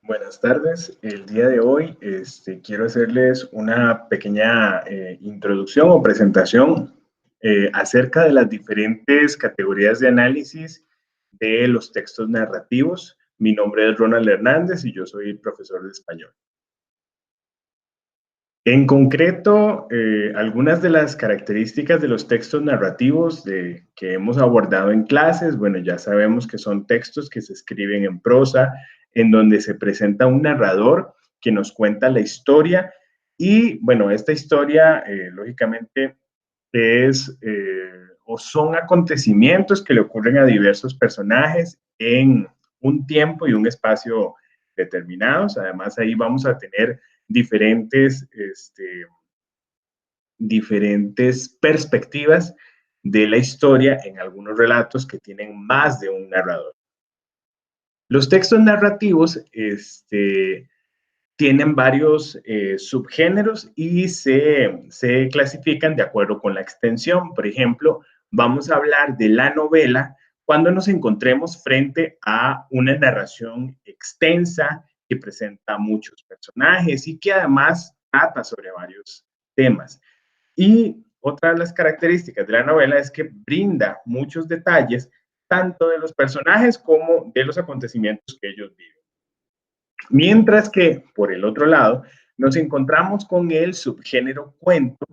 Buenas tardes. El día de hoy quiero hacerles una pequeña introducción o presentación acerca de las diferentes categorías de análisis de los textos narrativos. Mi nombre es Ronald Hernández y yo soy profesor de español. En concreto, algunas de las características de los textos narrativos que hemos abordado en clases, bueno, ya sabemos que son textos que se escriben en prosa, en donde se presenta un narrador que nos cuenta la historia y, bueno, esta historia, lógicamente, o son acontecimientos que le ocurren a diversos personajes en un tiempo y un espacio determinados. Además, ahí vamos a tener diferentes, diferentes perspectivas de la historia en algunos relatos que tienen más de un narrador. Los textos narrativos tienen varios subgéneros y se clasifican de acuerdo con la extensión. Por ejemplo, vamos a hablar de la novela cuando nos encontremos frente a una narración extensa que presenta muchos personajes y que además trata sobre varios temas. Y otra de las características de la novela es que brinda muchos detalles tanto de los personajes como de los acontecimientos que ellos viven. Mientras que, por el otro lado, nos encontramos con el subgénero cuento,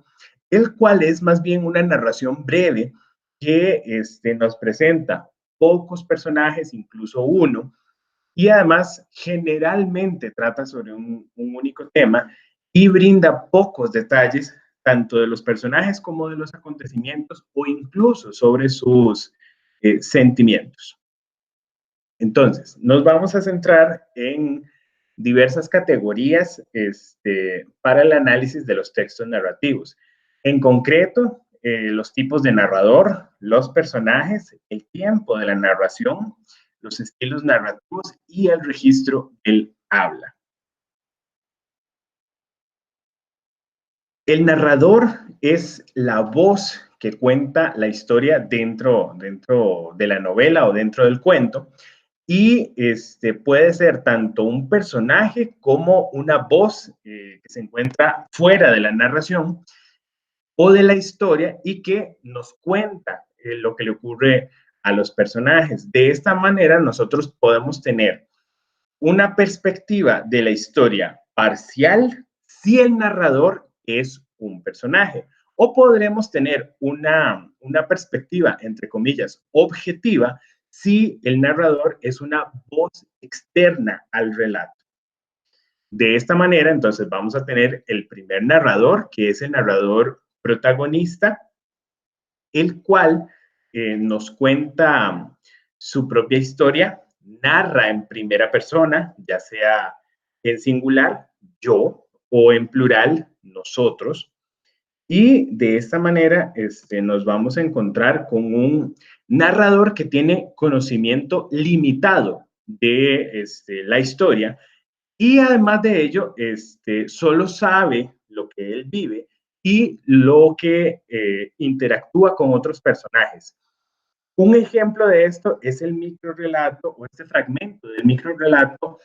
el cual es más bien una narración breve que nos presenta pocos personajes, incluso uno, y además generalmente trata sobre un único tema y brinda pocos detalles tanto de los personajes como de los acontecimientos o incluso sobre sus sentimientos. Entonces, nos vamos a centrar en diversas categorías para el análisis de los textos narrativos. En concreto, los tipos de narrador, los personajes, el tiempo de la narración, los estilos narrativos y el registro del habla. El narrador es la voz que cuenta la historia dentro de la novela o dentro del cuento y puede ser tanto un personaje como una voz que se encuentra fuera de la narración o de la historia y que nos cuenta lo que le ocurre a los personajes. De esta manera nosotros podemos tener una perspectiva de la historia parcial si el narrador es un personaje. O podremos tener una perspectiva, entre comillas, objetiva si el narrador es una voz externa al relato. De esta manera, entonces, vamos a tener el primer narrador, que es el narrador protagonista, el cual nos cuenta su propia historia, narra en primera persona, ya sea en singular, yo, o en plural, nosotros. Y de esta manera nos vamos a encontrar con un narrador que tiene conocimiento limitado de la historia y además de ello, solo sabe lo que él vive y lo que interactúa con otros personajes. Un ejemplo de esto es el microrrelato o este fragmento del microrrelato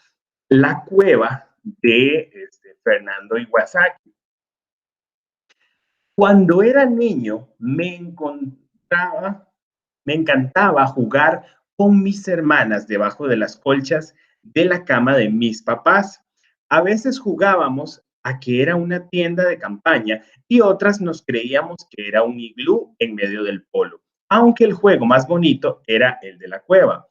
La cueva de Fernando Iwasaki. Cuando era niño me encantaba jugar con mis hermanas debajo de las colchas de la cama de mis papás. A veces jugábamos a que era una tienda de campaña y otras nos creíamos que era un iglú en medio del polo, aunque el juego más bonito era el de la cueva.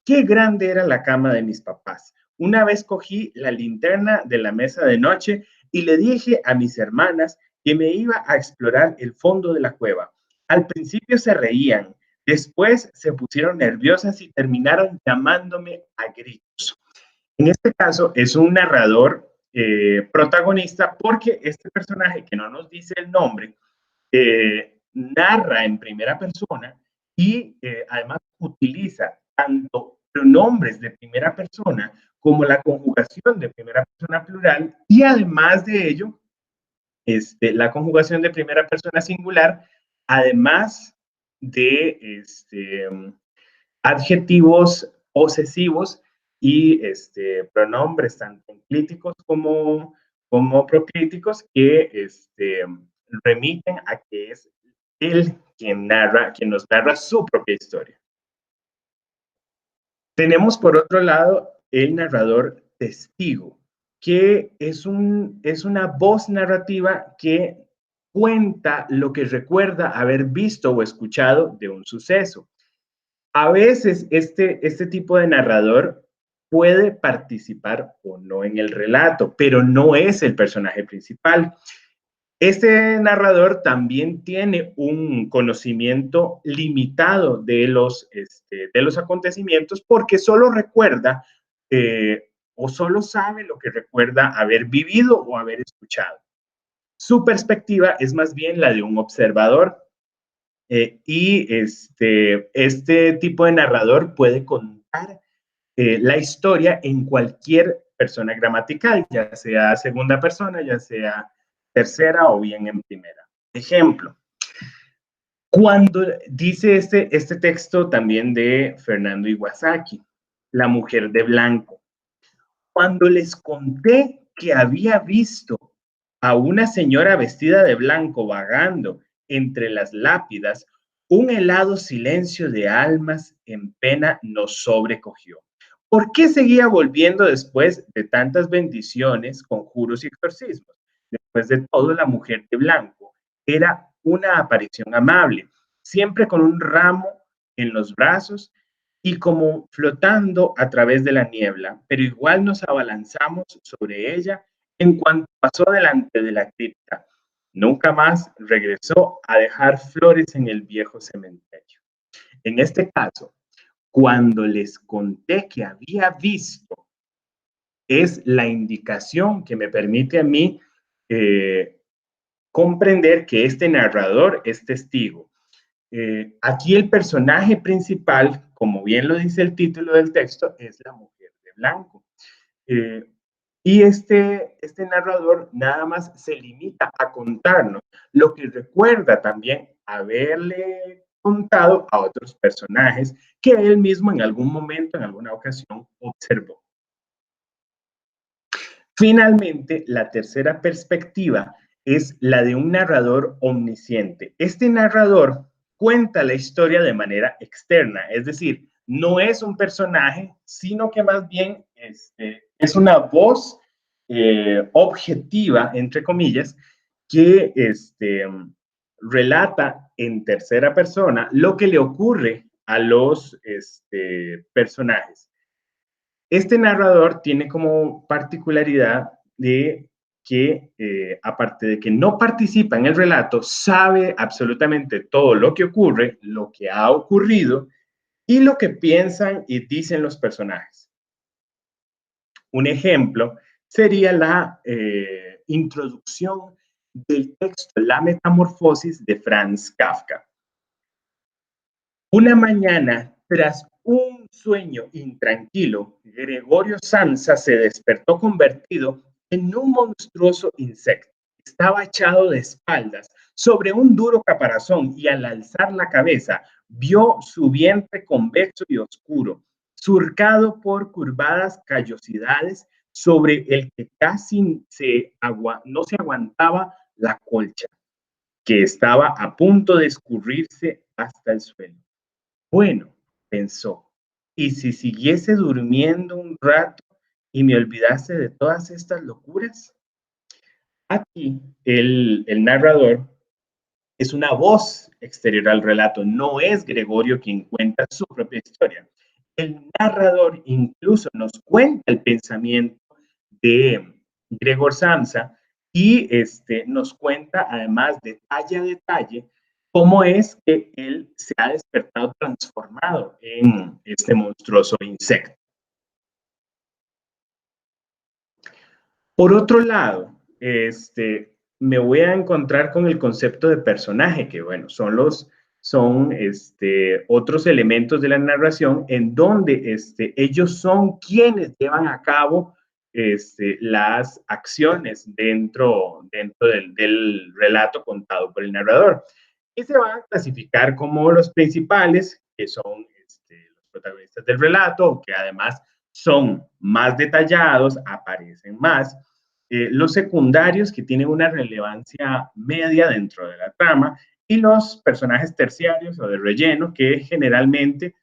Qué grande era la cama de mis papás. Una vez cogí la linterna de la mesa de noche y le dije a mis hermanas que me iba a explorar el fondo de la cueva. Al principio se reían, después se pusieron nerviosas y terminaron llamándome a gritos. En este caso es un narrador protagonista porque este personaje que no nos dice el nombre narra en primera persona y además utiliza tanto pronombres de primera persona como la conjugación de primera persona plural y además de ello, la conjugación de primera persona singular, además de adjetivos posesivos y pronombres tanto enclíticos como proclíticos que remiten a que es él quien nos narra su propia historia. Tenemos por otro lado el narrador testigo, que es una voz narrativa que cuenta lo que recuerda haber visto o escuchado de un suceso. A veces este tipo de narrador puede participar o no en el relato, pero no es el personaje principal. Este narrador también tiene un conocimiento limitado de los acontecimientos porque solo recuerda o solo sabe lo que recuerda haber vivido o haber escuchado. Su perspectiva es más bien la de un observador y este tipo de narrador puede contar la historia en cualquier persona gramatical, ya sea segunda persona, ya sea tercera o bien en primera. Ejemplo, cuando dice este texto también de Fernando Iwasaki, La mujer de blanco, cuando les conté que había visto a una señora vestida de blanco vagando entre las lápidas, un helado silencio de almas en pena nos sobrecogió. ¿Por qué seguía volviendo después de tantas bendiciones, conjuros y exorcismos? Después de todo, la mujer de blanco era una aparición amable, siempre con un ramo en los brazos y como flotando a través de la niebla, pero igual nos abalanzamos sobre ella en cuanto pasó delante de la cripta. Nunca más regresó a dejar flores en el viejo cementerio. En este caso, cuando les conté que había visto, es la indicación que me permite a mí eh, comprender que este narrador es testigo. Aquí el personaje principal, como bien lo dice el título del texto, es la mujer de blanco. Eh, y este narrador nada más se limita a contarnos lo que recuerda también haberle contado a otros personajes que él mismo en algún momento, en alguna ocasión, observó. Finalmente, la tercera perspectiva es la de un narrador omnisciente. Este narrador cuenta la historia de manera externa, es decir, no es un personaje, sino que más bien es una voz objetiva, entre comillas, que relata en tercera persona lo que le ocurre a los personajes. Este narrador tiene como particularidad de que, aparte de que no participa en el relato, sabe absolutamente todo lo que ocurre, lo que ha ocurrido y lo que piensan y dicen los personajes. Un ejemplo sería la introducción del texto La Metamorfosis de Franz Kafka. Una mañana, tras un sueño intranquilo, Gregorio Samsa se despertó convertido en un monstruoso insecto. Estaba echado de espaldas sobre un duro caparazón y al alzar la cabeza vio su vientre convexo y oscuro, surcado por curvadas callosidades sobre el que casi no se aguantaba la colcha, que estaba a punto de escurrirse hasta el suelo. Bueno, pensó, ¿y si siguiese durmiendo un rato y me olvidase de todas estas locuras? Aquí el narrador es una voz exterior al relato, no es Gregorio quien cuenta su propia historia. El narrador incluso nos cuenta el pensamiento de Gregor Samsa y nos cuenta además detalle a detalle cómo es que él se ha despertado transformado en este monstruoso insecto. Por otro lado, me voy a encontrar con el concepto de personaje, que bueno, son otros elementos de la narración en donde ellos son quienes llevan a cabo las acciones dentro del relato contado por el narrador. Y se van a clasificar como los principales, que son los protagonistas del relato, que además son más detallados, aparecen más. Los secundarios que tienen una relevancia media dentro de la trama y los personajes terciarios o de relleno que generalmente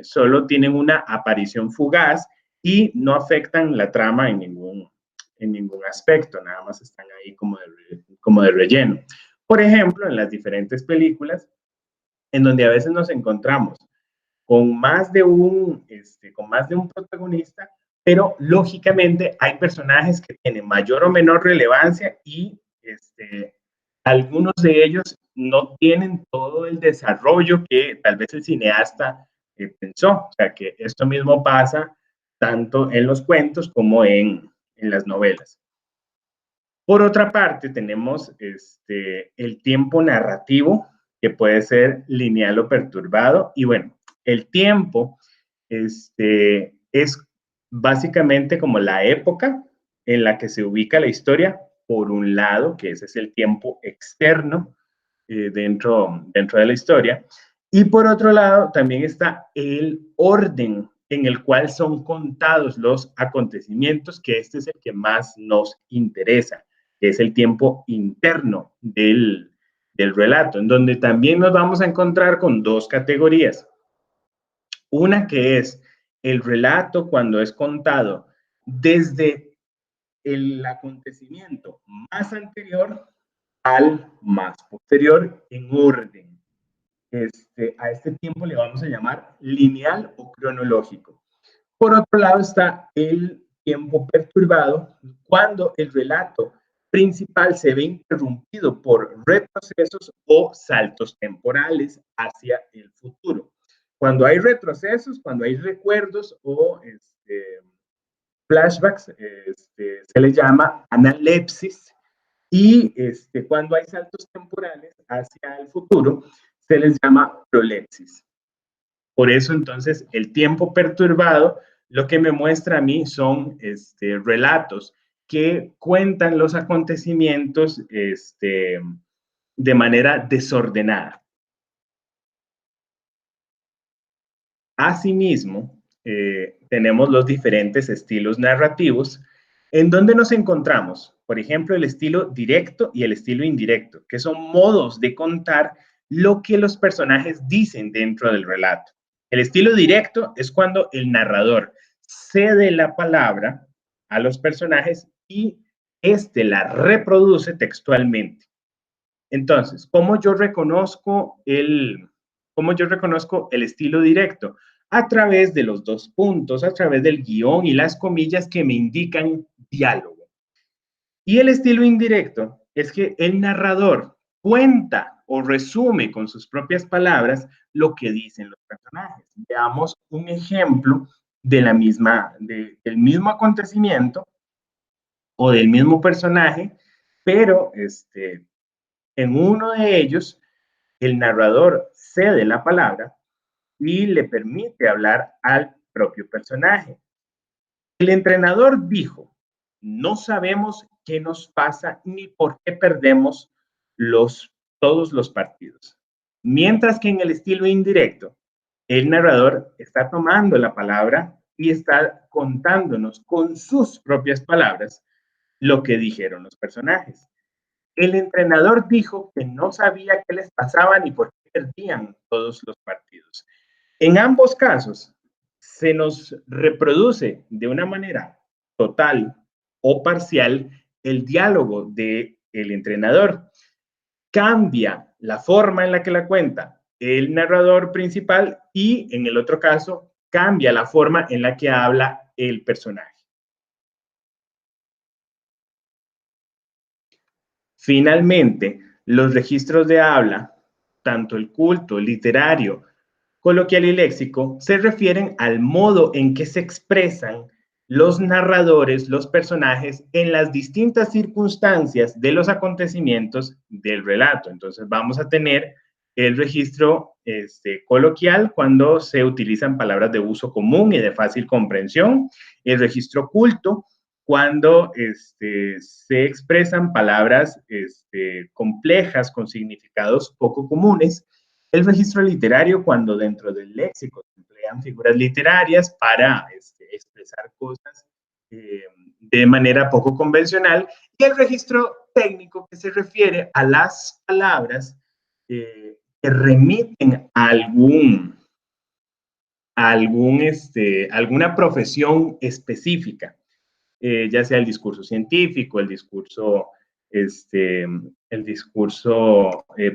solo tienen una aparición fugaz y no afectan la trama en ningún aspecto, nada más están ahí como de relleno. Por ejemplo, en las diferentes películas, en donde a veces nos encontramos con más de un protagonista, pero lógicamente hay personajes que tienen mayor o menor relevancia y algunos de ellos no tienen todo el desarrollo que tal vez el cineasta pensó. O sea, que esto mismo pasa tanto en los cuentos como en las novelas. Por otra parte, tenemos el tiempo narrativo, que puede ser lineal o perturbado. Y bueno, el tiempo es básicamente como la época en la que se ubica la historia, por un lado, que ese es el tiempo externo dentro de la historia, y por otro lado también está el orden en el cual son contados los acontecimientos, que este es el que más nos interesa, que es el tiempo interno del relato, en donde también nos vamos a encontrar con dos categorías. Una que es el relato cuando es contado desde el acontecimiento más anterior al más posterior en orden. A este tiempo le vamos a llamar lineal o cronológico. Por otro lado está el tiempo perturbado, cuando el relato principal se ve interrumpido por retrocesos o saltos temporales hacia el futuro. Cuando hay retrocesos, cuando hay recuerdos o flashbacks, se le llama analepsis, y cuando hay saltos temporales hacia el futuro, se les llama prolepsis. Por eso, entonces, el tiempo perturbado lo que me muestra a mí son relatos que cuentan los acontecimientos de manera desordenada. Asimismo, tenemos los diferentes estilos narrativos en donde nos encontramos, por ejemplo, el estilo directo y el estilo indirecto, que son modos de contar lo que los personajes dicen dentro del relato. El estilo directo es cuando el narrador cede la palabra a los personajes y la reproduce textualmente. Entonces, ¿cómo yo reconozco el estilo directo? A través de los dos puntos, a través del guión y las comillas que me indican diálogo. Y el estilo indirecto es que el narrador cuenta o resume con sus propias palabras lo que dicen los personajes. Veamos un ejemplo del mismo acontecimiento o del mismo personaje, pero en uno de ellos el narrador cede la palabra y le permite hablar al propio personaje. El entrenador dijo, no sabemos qué nos pasa ni por qué perdemos todos los partidos. Mientras que en el estilo indirecto, el narrador está tomando la palabra y está contándonos con sus propias palabras lo que dijeron los personajes. El entrenador dijo que no sabía qué les pasaba ni por qué perdían todos los partidos. En ambos casos, se nos reproduce de una manera total o parcial el diálogo del entrenador. Cambia la forma en la que la cuenta el narrador principal y en el otro caso cambia la forma en la que habla el personaje. Finalmente, los registros de habla, tanto el culto, el literario, coloquial y léxico, se refieren al modo en que se expresan los narradores, los personajes, en las distintas circunstancias de los acontecimientos del relato. Entonces vamos a tener el registro coloquial cuando se utilizan palabras de uso común y de fácil comprensión, el registro culto cuando se expresan palabras complejas con significados poco comunes, el registro literario cuando dentro del léxico se emplean emplean figuras literarias para expresar cosas de manera poco convencional, y el registro técnico que se refiere a las palabras que remiten a alguna profesión específica, ya sea el discurso científico, el discurso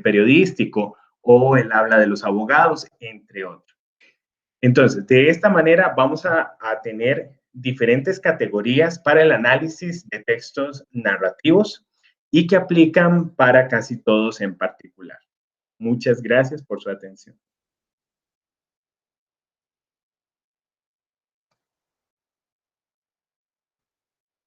periodístico o el habla de los abogados, entre otros. Entonces, de esta manera vamos a tener diferentes categorías para el análisis de textos narrativos y que aplican para casi todos en particular. Muchas gracias por su atención.